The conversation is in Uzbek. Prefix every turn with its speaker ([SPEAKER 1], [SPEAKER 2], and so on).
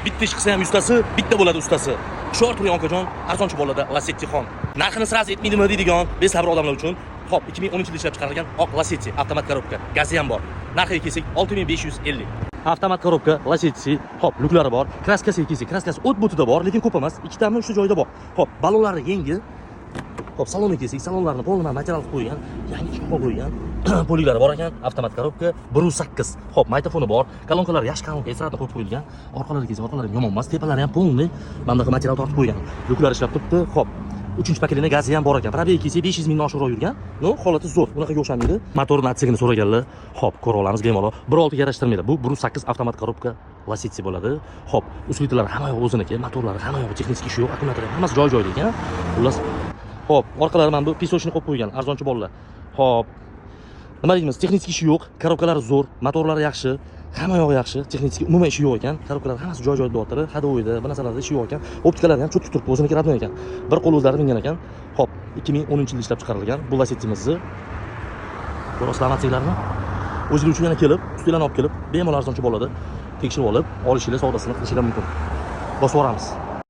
[SPEAKER 1] Bitta ish qilsa ham ustasi, bitta bo'ladi ustasi. Hushyor turing okajon, arzonchi bo'ladi Lacetti Xon. Narxini sraz etmaydimi deydigan besabr odamlar uchun hop 2010-yilda ishlab chiqarilgan oq Lacetti avtomat korobka, gazi ham bor. Narxiga kelsak 6550. Avtomat korobka Lacetti, hop, luklari bor. Kraskasiga kelsak, kraskasi o't butida bor, lekin ko'p emas. Ikkitami uchta joyda bor. Hop, balonlari yengil. Hop, salonga kelsak, salonlarni polni material qilib qo'ygan, yangi chiqib qo'ygan. Poliglari bor ekan, avtomat korobka 1.8. Hop, magnitofoni bor, kolonkalar yaxshi kolonka, esratni qo'yib qo'yilgan. Orqalariga kelsak, orqalari yomon emas, tepalari ham polni mana bunaqa material tortib qo'ygan. Luklari ishlab turibdi. Hop, 3-paketlini gazi ham bor ekan. Probega kelsak 500 mingdan oshiqroq yurgan. No, holati zo'r. Bunaqa o'xshamaydi. Motorni atsigini so'raganlar. Hop, ko'ra olamiz bemalol. 1.6 ga yarashtirmaydi. Bu 1.8 avtomat korobka Lacetti bo'ladi. Hop, uskulitlari hamma yo'q o'ziniki, motorlari hamma yo'q, texnik ishi yo'q, akkumulyatori hammasi joy-joyida ekan. Xullas, hop, orqalari mana bu pisochni qo'yib qo'ygan, arzonchi bolalar. Hop. Nima deymiz? Texnik ishi yo'q, korobkalari zo'r, motorlari yaxshi, hamma yo'q yaxshi, texnik umuman ishi yo'q ekan. Korobkalar hammasi joy-joyida o'tiradi, hadovoyda, bu narsalarda ishi yo'q ekan. Optikalari ham cho'tib turibdi, o'ziniki radno ekan. Bir qo'l o'zlari mingan ekan. Hop, 2010-yilda ishlab chiqarilgan bu Lacetti'mizni. Ko'rasizlar amatsizlarni? O'zingiz uchun yana kelib, ustinglarni olib kelib, bemalol arzonchi bo'ladi. Tekshirib olib, olishingiz, savdosini qilishingiz mumkin. Bosib boramiz.